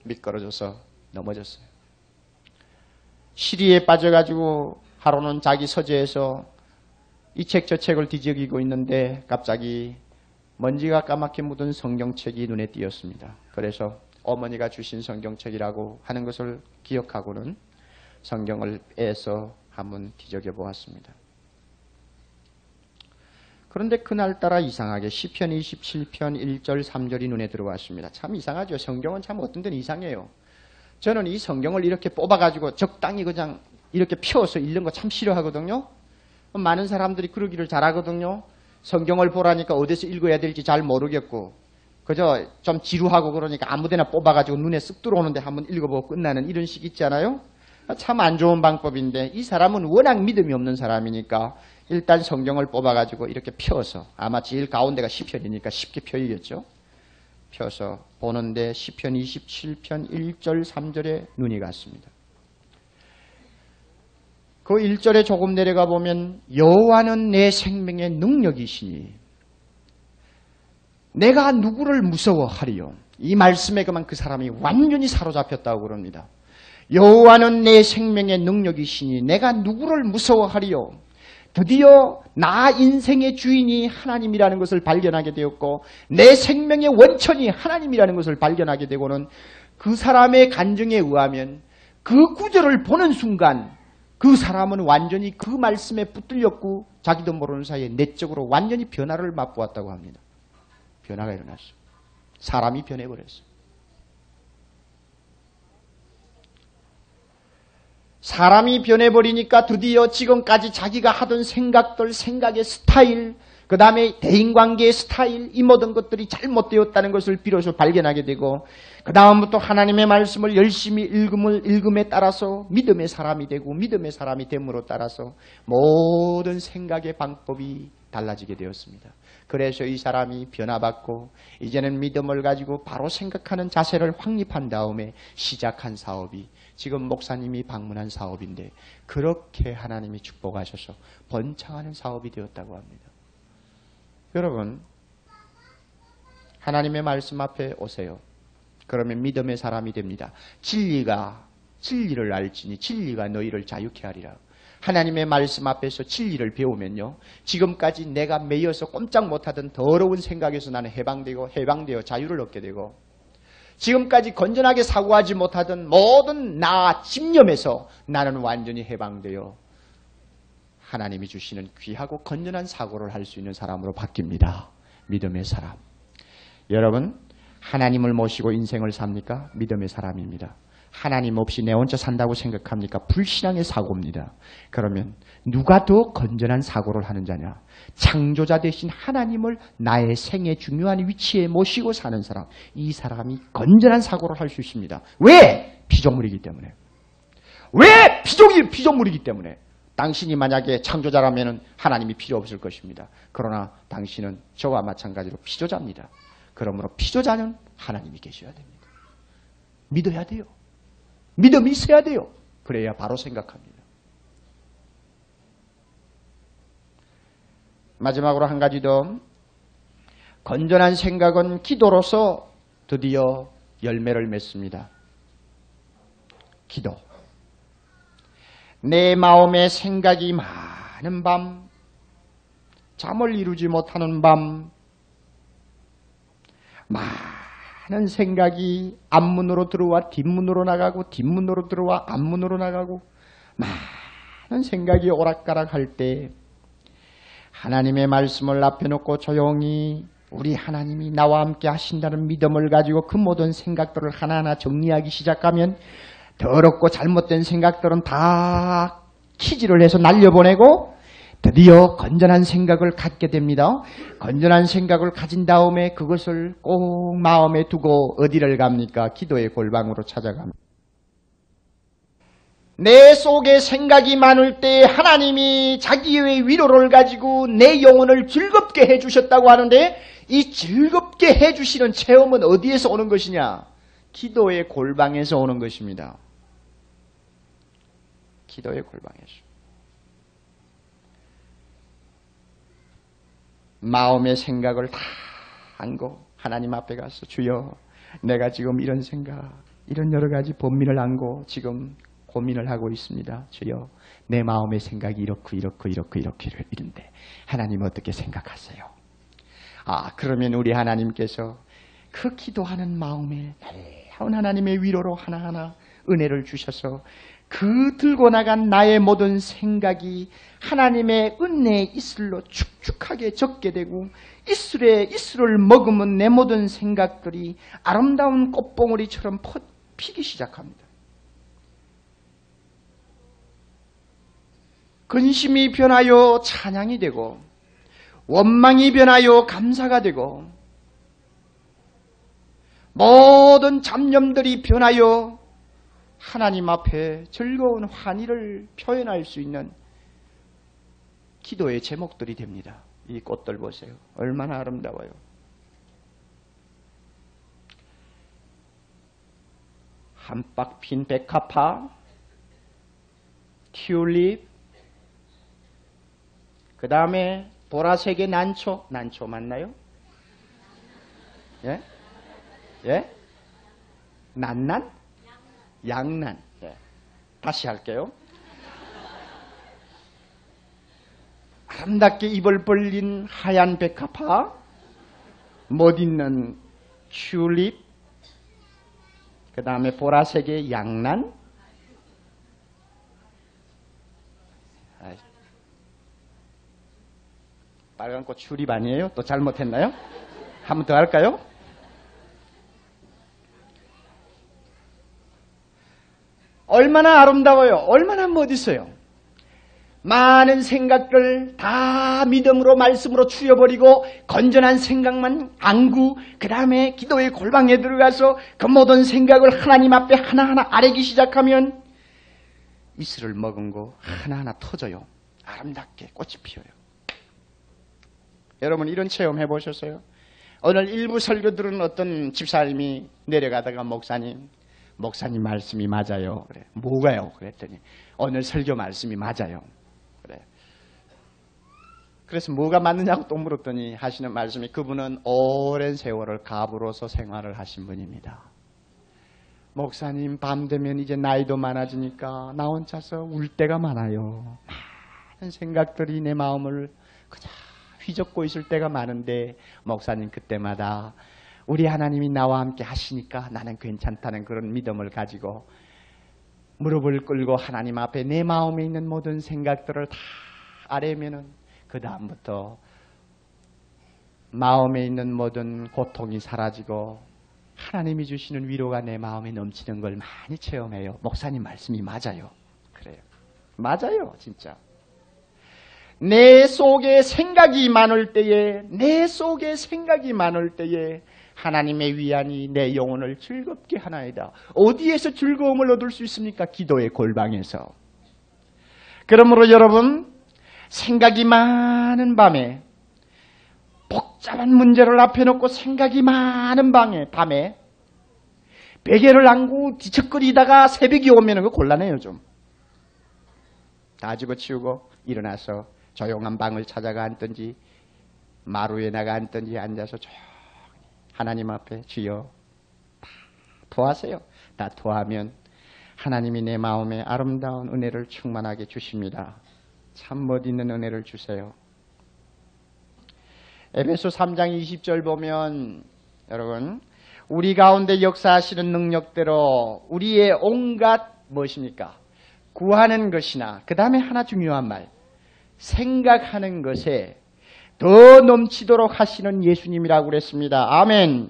미끄러져서 넘어졌어요. 시리에 빠져가지고 하루는 자기 서재에서 이 책 저 책을 뒤적이고 있는데 갑자기 먼지가 까맣게 묻은 성경책이 눈에 띄었습니다. 그래서 어머니가 주신 성경책이라고 하는 것을 기억하고는 성경을 빼서 한번 뒤적여 보았습니다. 그런데 그날따라 이상하게 시편 27편 1절 3절이 눈에 들어왔습니다. 참 이상하죠. 성경은 참 어떤 데는 이상해요. 저는 이 성경을 이렇게 뽑아가지고 적당히 그냥 이렇게 펴서 읽는 거 참 싫어하거든요. 많은 사람들이 그러기를 잘하거든요. 성경을 보라니까 어디서 읽어야 될지 잘 모르겠고 그저 좀 지루하고 그러니까 아무데나 뽑아가지고 눈에 쓱 들어오는데 한번 읽어보고 끝나는 이런 식 있잖아요. 참 안 좋은 방법인데 이 사람은 워낙 믿음이 없는 사람이니까 일단 성경을 뽑아가지고 이렇게 펴서 아마 제일 가운데가 시편이니까 쉽게 펴이겠죠. 펴서 보는데 시편 27편 1절 3절에 눈이 갔습니다. 그 1절에 조금 내려가 보면 여호와는 내 생명의 능력이시니 내가 누구를 무서워하리요. 이 말씀에 그만 그 사람이 완전히 사로잡혔다고 그럽니다. 여호와는 내 생명의 능력이시니 내가 누구를 무서워하리요. 드디어 나 인생의 주인이 하나님이라는 것을 발견하게 되었고 내 생명의 원천이 하나님이라는 것을 발견하게 되고는 그 사람의 간증에 의하면 그 구절을 보는 순간 그 사람은 완전히 그 말씀에 붙들렸고 자기도 모르는 사이에 내적으로 완전히 변화를 맛보았다고 합니다. 변화가 일어났어요. 사람이 변해버렸어요. 사람이 변해버리니까 드디어 지금까지 자기가 하던 생각들, 생각의 스타일, 그 다음에 대인관계의 스타일, 이 모든 것들이 잘못되었다는 것을 비로소 발견하게 되고 그 다음부터 하나님의 말씀을 열심히 읽음에 따라서 믿음의 사람이 되고 믿음의 사람이 됨으로 따라서 모든 생각의 방법이 달라지게 되었습니다. 그래서 이 사람이 변화받고 이제는 믿음을 가지고 바로 생각하는 자세를 확립한 다음에 시작한 사업이 지금 목사님이 방문한 사업인데 그렇게 하나님이 축복하셔서 번창하는 사업이 되었다고 합니다. 여러분, 하나님의 말씀 앞에 오세요. 그러면 믿음의 사람이 됩니다. 진리를 알지니 진리가 너희를 자유케 하리라. 하나님의 말씀 앞에서 진리를 배우면요, 지금까지 내가 매여서 꼼짝 못하던 더러운 생각에서 나는 해방되어 자유를 얻게 되고 지금까지 건전하게 사고하지 못하던 모든 나 집념에서 나는 완전히 해방되어 하나님이 주시는 귀하고 건전한 사고를 할 수 있는 사람으로 바뀝니다. 믿음의 사람. 여러분, 하나님을 모시고 인생을 삽니까? 믿음의 사람입니다. 하나님 없이 내 혼자 산다고 생각합니까? 불신앙의 사고입니다. 그러면 누가 더 건전한 사고를 하는 자냐? 창조자 대신 하나님을 나의 생의 중요한 위치에 모시고 사는 사람, 이 사람이 건전한 사고를 할 수 있습니다. 왜? 피조물이기 때문에. 왜? 피조물이기 때문에. 당신이 만약에 창조자라면 하나님이 필요 없을 것입니다. 그러나 당신은 저와 마찬가지로 피조자입니다. 그러므로 피조자는 하나님이 계셔야 됩니다. 믿어야 돼요. 믿음이 있어야 돼요. 그래야 바로 생각합니다. 마지막으로 한 가지 더. 건전한 생각은 기도로서 드디어 열매를 맺습니다. 기도. 내 마음에 생각이 많은 밤, 잠을 이루지 못하는 밤, 많은 생각이 앞문으로 들어와 뒷문으로 나가고 뒷문으로 들어와 앞문으로 나가고 많은 생각이 오락가락 할 때 하나님의 말씀을 앞에 놓고 조용히 우리 하나님이 나와 함께 하신다는 믿음을 가지고 그 모든 생각들을 하나하나 정리하기 시작하면 더럽고 잘못된 생각들은 다 키질을 해서 날려보내고 드디어 건전한 생각을 갖게 됩니다. 건전한 생각을 가진 다음에 그것을 꼭 마음에 두고 어디를 갑니까? 기도의 골방으로 찾아갑니다. 내 속에 생각이 많을 때 하나님이 자기의 위로를 가지고 내 영혼을 즐겁게 해주셨다고 하는데 이 즐겁게 해주시는 체험은 어디에서 오는 것이냐? 기도의 골방에서 오는 것입니다. 기도의 골방에서. 마음의 생각을 다 안고 하나님 앞에 가서 주여 내가 지금 이런 생각, 이런 여러 가지 본민을 안고 지금 고민을 하고 있습니다. 주여 내 마음의 생각이 이런데 하나님 어떻게 생각하세요? 그러면 우리 하나님께서 그 기도하는 마음에 놀라운 하나님의 위로로 하나하나 은혜를 주셔서 그 들고 나간 나의 모든 생각이 하나님의 은혜의 이슬로 축축하게 적게 되고 이슬을 머금은 내 모든 생각들이 아름다운 꽃봉오리처럼 피기 시작합니다. 근심이 변하여 찬양이 되고 원망이 변하여 감사가 되고 모든 잡념들이 변하여 하나님 앞에 즐거운 환희를 표현할 수 있는 기도의 제목들이 됩니다. 이 꽃들 보세요. 얼마나 아름다워요. 한박 핀 백합화, 튤립, 그 다음에 보라색의 난초 맞나요? 예? 예? 난난? 양난. 예. 다시 할게요. 아름답게 입을 벌린 하얀 백합화, 멋있는 튤립, 그 다음에 보라색의 양난, 빨간 꽃 튤립 아니에요? 또 잘못했나요? 한 번 더 할까요? 얼마나 아름다워요. 얼마나 멋있어요. 많은 생각들 다 믿음으로 말씀으로 추려버리고 건전한 생각만 안고 그 다음에 기도의 골방에 들어가서 그 모든 생각을 하나님 앞에 하나하나 아뢰기 시작하면 이슬을 머금 거 하나하나 터져요. 아름답게 꽃이 피어요. 여러분 이런 체험 해보셨어요? 오늘 일부 설교 들은 어떤 집사님이 내려가다가 목사님 말씀이 맞아요. 그래. 뭐가요? 그랬더니 오늘 설교 말씀이 맞아요. 그래. 그래서 뭐가 맞느냐고 또 물었더니 하시는 말씀이 그분은 오랜 세월을 가부로서 생활을 하신 분입니다. 목사님 밤 되면 이제 나이도 많아지니까 나 혼자서 울 때가 많아요. 많은 생각들이 내 마음을 그냥 휘젓고 있을 때가 많은데 목사님 그때마다 우리 하나님이 나와 함께 하시니까 나는 괜찮다는 그런 믿음을 가지고 무릎을 꿇고 하나님 앞에 내 마음에 있는 모든 생각들을 다 아뢰면은 그 다음부터 마음에 있는 모든 고통이 사라지고 하나님이 주시는 위로가 내 마음에 넘치는 걸 많이 체험해요. 목사님 말씀이 맞아요. 그래요. 맞아요. 진짜. 내 속에 생각이 많을 때에 하나님의 위안이 내 영혼을 즐겁게 하나이다. 어디에서 즐거움을 얻을 수 있습니까? 기도의 골방에서. 그러므로 여러분 생각이 많은 밤에 복잡한 문제를 앞에 놓고 생각이 많은 밤에 베개를 안고 뒤척거리다가 새벽이 오면 그 곤란해요 좀. 다 집어치우고 일어나서 조용한 방을 찾아가 앉든지 마루에 나가 앉든지 앉아서 조용히 하나님 앞에 주여 다 토하세요. 다 토하면 하나님이 내 마음에 아름다운 은혜를 충만하게 주십니다. 참 멋있는 은혜를 주세요. 에베소 3장 20절 보면 여러분 우리 가운데 역사하시는 능력대로 우리의 온갖 무엇입니까? 구하는 것이나 그 다음에 하나 중요한 말 생각하는 것에 더 넘치도록 하시는 예수님이라고 그랬습니다. 아멘.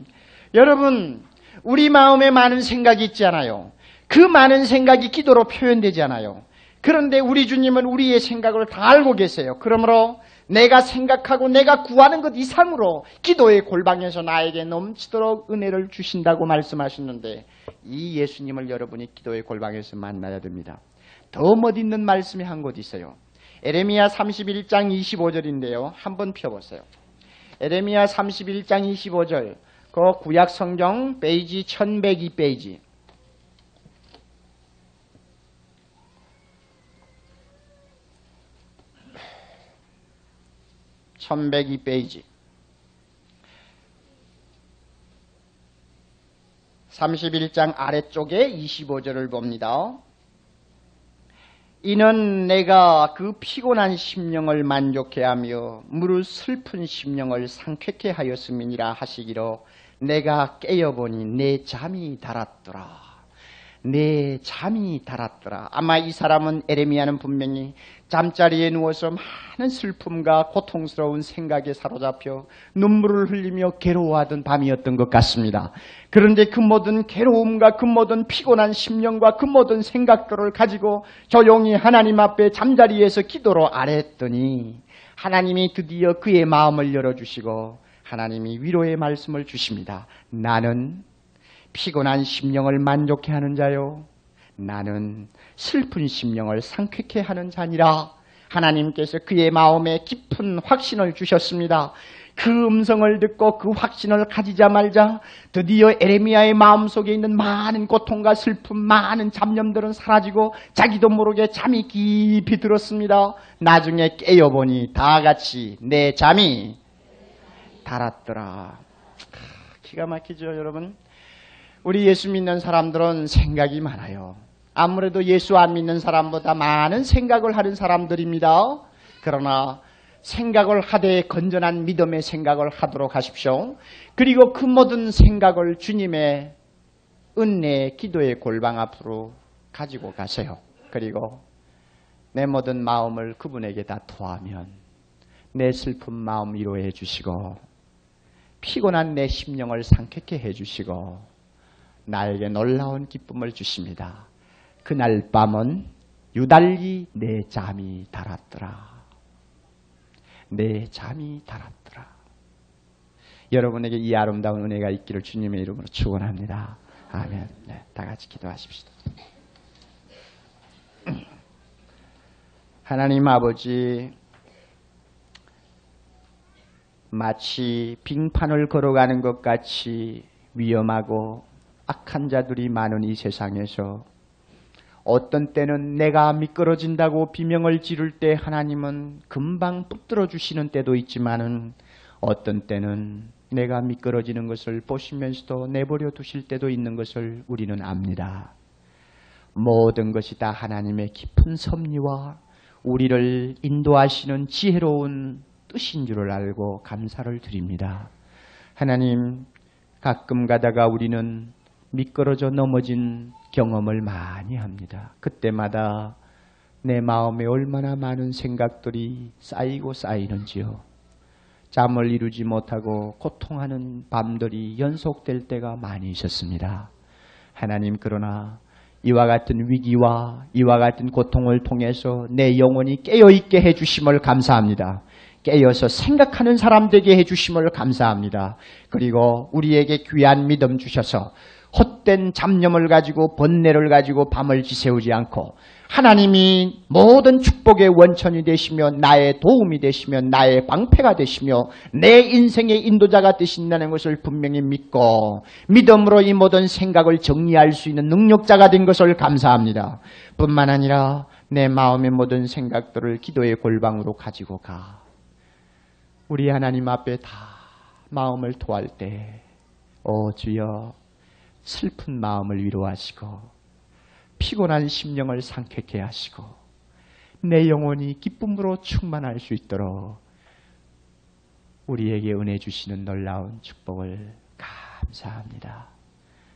여러분, 우리 마음에 많은 생각이 있잖아요. 그 많은 생각이 기도로 표현되지 않아요. 그런데 우리 주님은 우리의 생각을 다 알고 계세요. 그러므로 내가 생각하고 내가 구하는 것 이상으로 기도의 골방에서 나에게 넘치도록 은혜를 주신다고 말씀하셨는데, 이 예수님을 여러분이 기도의 골방에서 만나야 됩니다. 더 멋있는 말씀이 한 곳 있어요. 에레미야 31장 25절인데요. 한번 펴보세요. 에레미야 31장 25절, 그 구약 성경 페이지 1102페이지. 1102페이지 31장 아래쪽에 25절을 봅니다. 이는 내가 그 피곤한 심령을 만족해 하며 무릇 슬픈 심령을 상쾌케 하였음이니라 하시기로 내가 깨어보니 내 잠이 달았더라. 내 잠이 달았더라. 아마 이 사람은, 에레미야는 분명히 잠자리에 누워서 많은 슬픔과 고통스러운 생각에 사로잡혀 눈물을 흘리며 괴로워하던 밤이었던 것 같습니다. 그런데 그 모든 괴로움과 그 모든 피곤한 심령과 그 모든 생각들을 가지고 조용히 하나님 앞에 잠자리에서 기도로 아뢰었더니 하나님이 드디어 그의 마음을 열어주시고 하나님이 위로의 말씀을 주십니다. 나는 피곤한 심령을 만족해 하는 자요, 나는 슬픈 심령을 상쾌케 하는 자니라. 하나님께서 그의 마음에 깊은 확신을 주셨습니다. 그 음성을 듣고 그 확신을 가지자마자 드디어 에레미야의 마음속에 있는 많은 고통과 슬픔, 많은 잡념들은 사라지고 자기도 모르게 잠이 깊이 들었습니다. 나중에 깨어보니 다 같이 내 잠이 달았더라. 기가 막히죠, 여러분? 우리 예수 믿는 사람들은 생각이 많아요. 아무래도 예수 안 믿는 사람보다 많은 생각을 하는 사람들입니다. 그러나 생각을 하되 건전한 믿음의 생각을 하도록 하십시오. 그리고 그 모든 생각을 주님의 은혜의 기도의 골방 앞으로 가지고 가세요. 그리고 내 모든 마음을 그분에게 다 토하면 내 슬픈 마음 위로해 주시고 피곤한 내 심령을 상쾌케 해 주시고 나에게 놀라운 기쁨을 주십니다. 그날 밤은 유달리 내 잠이 달았더라. 내 잠이 달았더라. 여러분에게 이 아름다운 은혜가 있기를 주님의 이름으로 축원합니다. 아멘. 네, 다 같이 기도하십시다. 하나님 아버지, 마치 빙판을 걸어가는 것 같이 위험하고 악한 자들이 많은 이 세상에서 어떤 때는 내가 미끄러진다고 비명을 지를 때 하나님은 금방 붙들어 주시는 때도 있지만은 어떤 때는 내가 미끄러지는 것을 보시면서도 내버려 두실 때도 있는 것을 우리는 압니다. 모든 것이 다 하나님의 깊은 섭리와 우리를 인도하시는 지혜로운 뜻인 줄을 알고 감사를 드립니다. 하나님, 가끔 가다가 우리는 미끄러져 넘어진 경험을 많이 합니다. 그때마다 내 마음에 얼마나 많은 생각들이 쌓이고 쌓이는지요. 잠을 이루지 못하고 고통하는 밤들이 연속될 때가 많이 있었습니다. 하나님, 그러나 이와 같은 위기와 이와 같은 고통을 통해서 내 영혼이 깨어있게 해주심을 감사합니다. 깨어서 생각하는 사람 되게 해주심을 감사합니다. 그리고 우리에게 귀한 믿음 주셔서 헛된 잡념을 가지고 번뇌를 가지고 밤을 지새우지 않고 하나님이 모든 축복의 원천이 되시며 나의 도움이 되시며 나의 방패가 되시며 내 인생의 인도자가 되신다는 것을 분명히 믿고 믿음으로 이 모든 생각을 정리할 수 있는 능력자가 된 것을 감사합니다. 뿐만 아니라 내 마음의 모든 생각들을 기도의 골방으로 가지고 가 우리 하나님 앞에 다 마음을 토할 때 주여 슬픈 마음을 위로하시고 피곤한 심령을 상쾌케 하시고 내 영혼이 기쁨으로 충만할 수 있도록 우리에게 은혜 주시는 놀라운 축복을 감사합니다.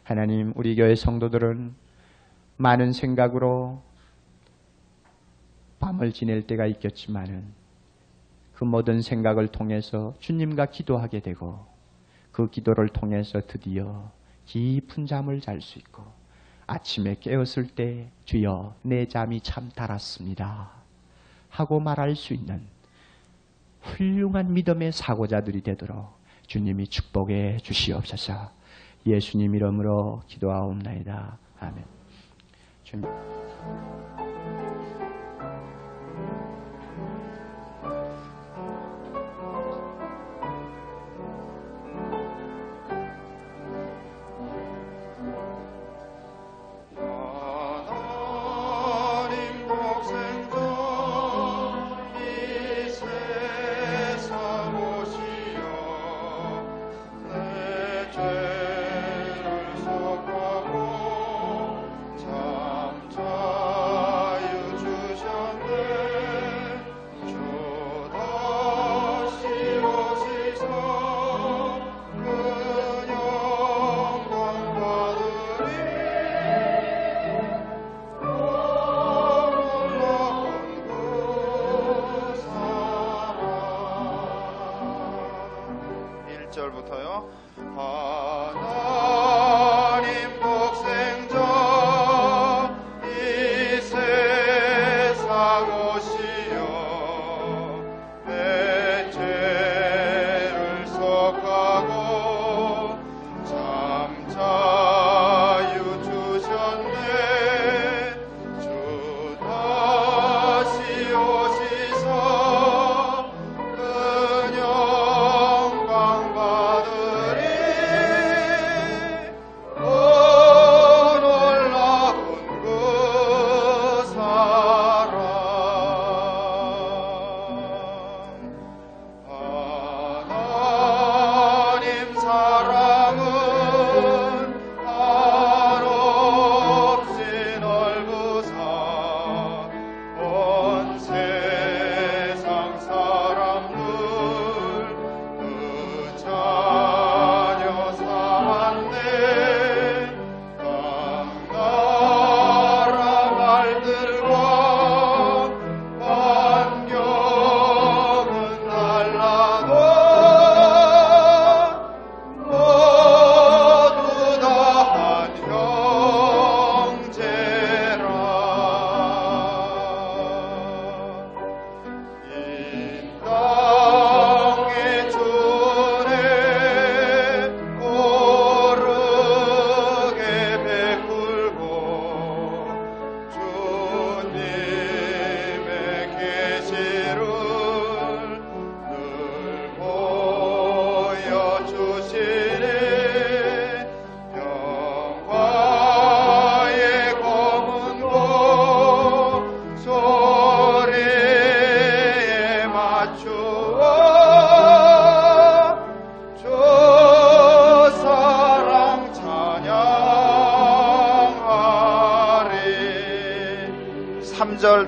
하나님, 우리 교회 성도들은 많은 생각으로 밤을 지낼 때가 있겠지만은 그 모든 생각을 통해서 주님과 기도하게 되고 그 기도를 통해서 드디어 깊은 잠을 잘 수 있고 아침에 깨었을 때 주여 내 잠이 참 달았습니다 하고 말할 수 있는 훌륭한 믿음의 사고자들이 되도록 주님이 축복해 주시옵소서. 예수님 이름으로 기도하옵나이다. 아멘. 주님.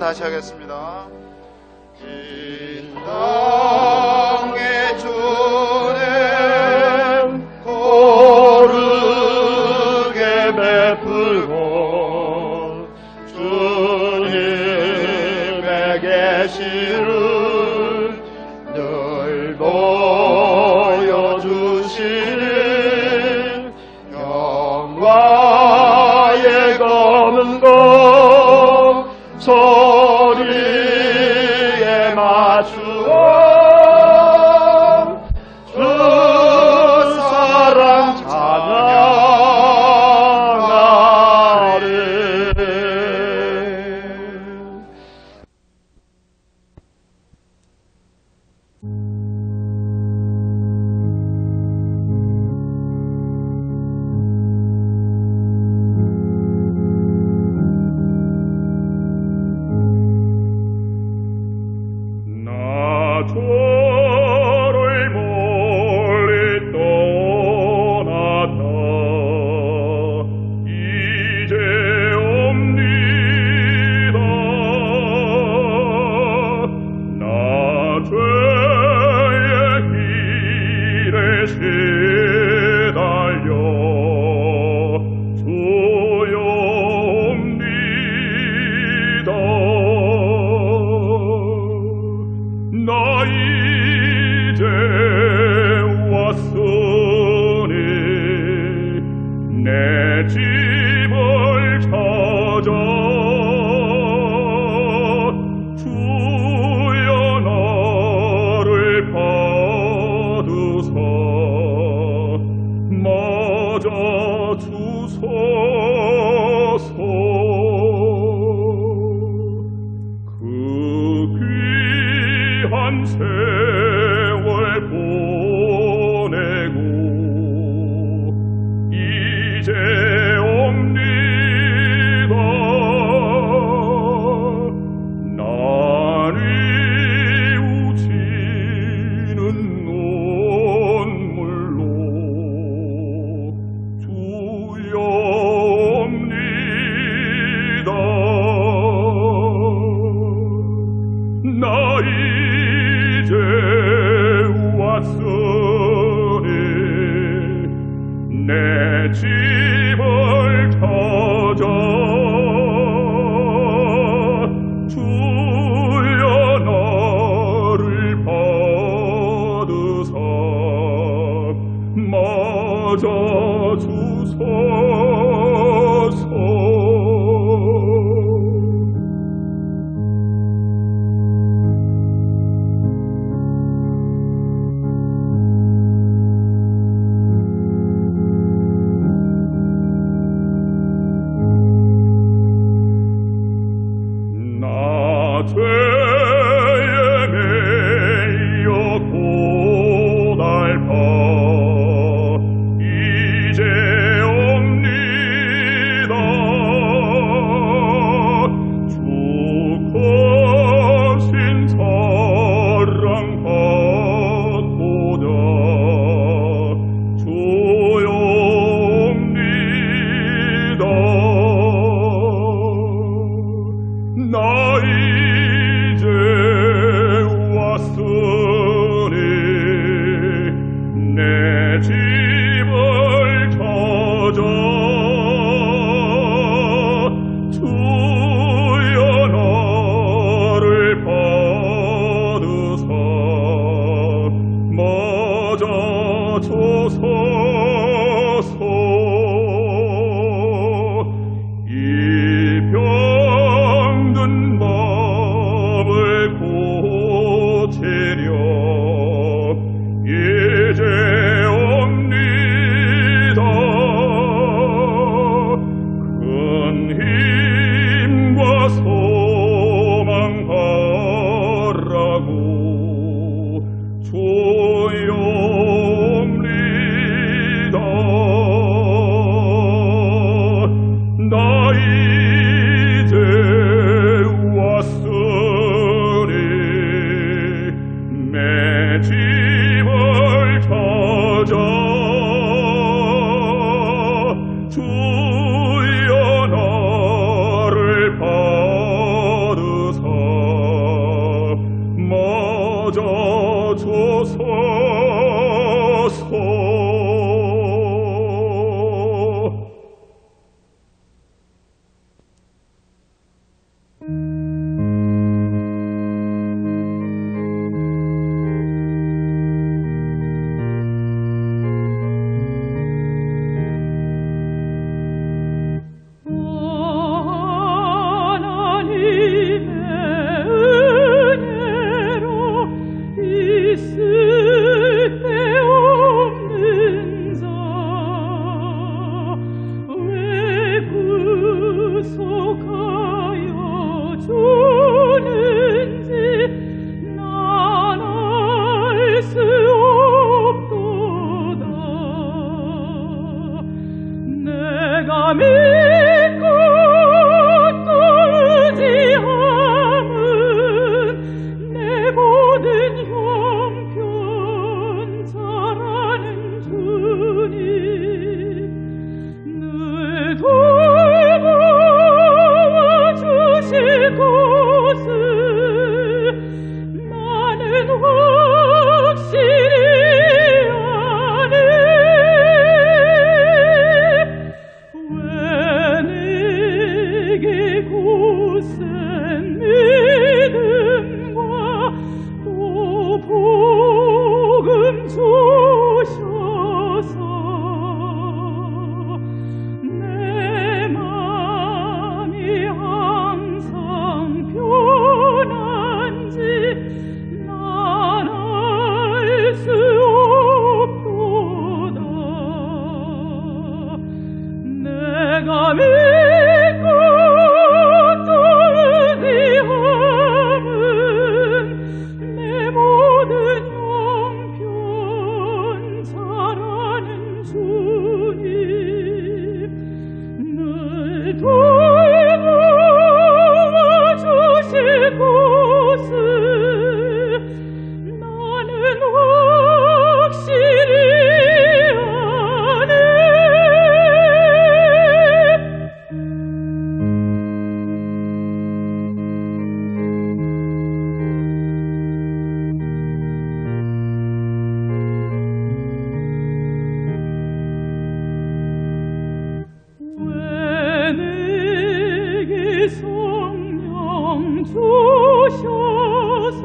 다시 하겠습니다. 이 땅의 주님 고르게 베풀고 주님의 계시를 늘 보여주시는 영화의 검은 것 소리에 맞추어 주 사랑 나 이제 왔으니 내 집을 찾아 주여 나를 받으사 맞아 주소서. 그 귀한 세월 보내고 이제 옵니다. 날이 우치는 눈물로 주여 옵니다. 나 이제 왔으니 내 집을 찾아 주여 나를 받으사 맞아 주소서. 나 죄에 매여 고달파 이제 옵니다. 주 거신 사랑 받고자 주여 옵니다. 나 이제 왔으니 내 집을 찾아 주여 나를 받으사 맞아 주소서. 이 병든 마음을 고치려 이제 옵니다. 큰 힘과 소망 하라고 주여 옵니다. 나 이제 왔으니 내 집을 찾아 주여 나를 받으사 맞아 주소서. 하나님의 은혜로 있을 때 없는 복음 주셔서 내 맘이 항상 편한지 난 알 수 없도다. 내가 믿고 또 의지함은 내 모든 형편 잘하는 주님 늘 도와주실 곳을 나는 확실히 아네. 왜 내게 성령 주셔서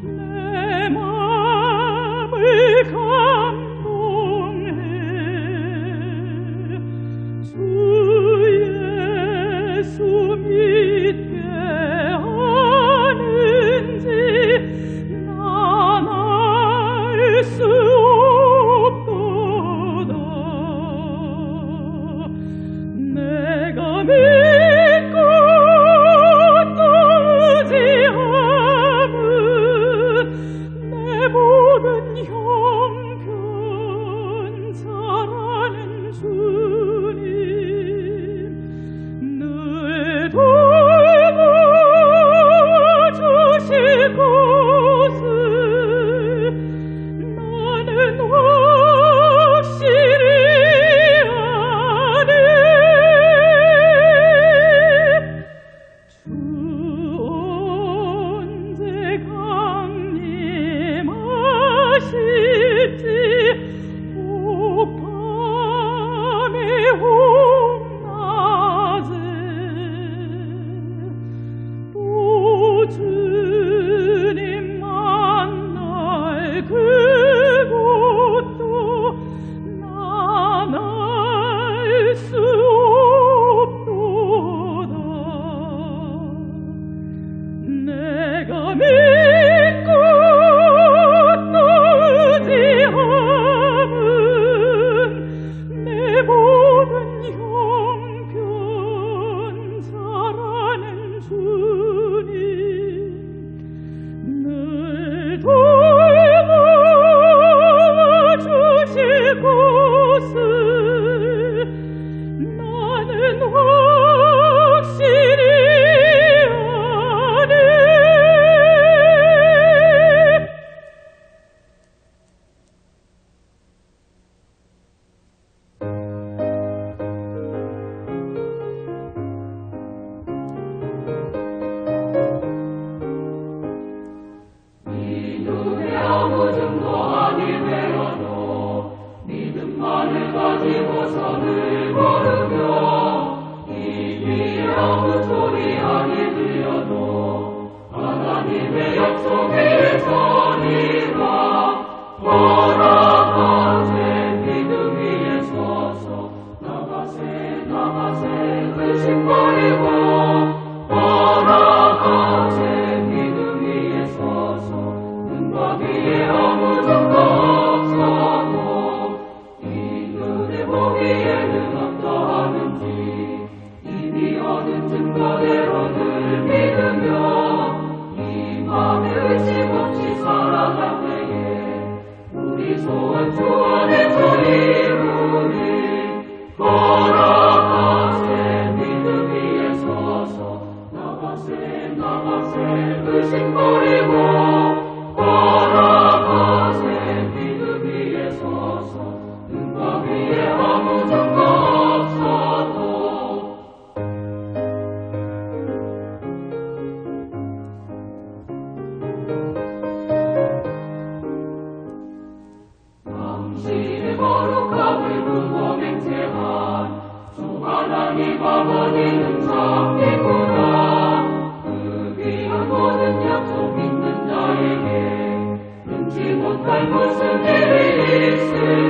내 맘을 감동해. 주 예수 믿게 하는지 난 알 수 없도다. 내가 믿고 또 의지함은 내 모든 형편 잘하는 주님 늘 도와주실 곳을 나는 확실히 아네. 주 언제 강림하실지 혹밤에 혹낮에 또 주님 만날 그곳도 난 알 수 없도다. 내가 믿고 또 의지함은 내 모든 형편 잘하는 주님 늘 도와주실 곳을 나는 확실히 아네. 믿음의 아무 증거 아닌 되어도 믿음만을 가지고 선을 걸으며 이 뒤에 아무 소리 아닌 되어도 하나님의 약속의 자리와 허락하세. 믿음 위에 서서 나가세 나가세 의심 버리고 허락하세. 믿음 위에 서서 눈과 귀에 아무 증거 없어도 이들의 보기에는 어떠하는지 이미 얻은 증거대로 늘 믿으며 이 맘에 의심 없이 살아갈 때에 우리 소원 주 안에서 이루니 허락하세. 믿음 위에 서서 나가세 나가세 의심 버리고 허락하세. 믿음 위에 서서 눈과 귀에 아무 증거 없어도 당신의 거룩함을 두고 맹세한 주 하나님 아버지는 참되구나. 그 귀한 모든 약속 믿는 자의 무슨 일이 있으리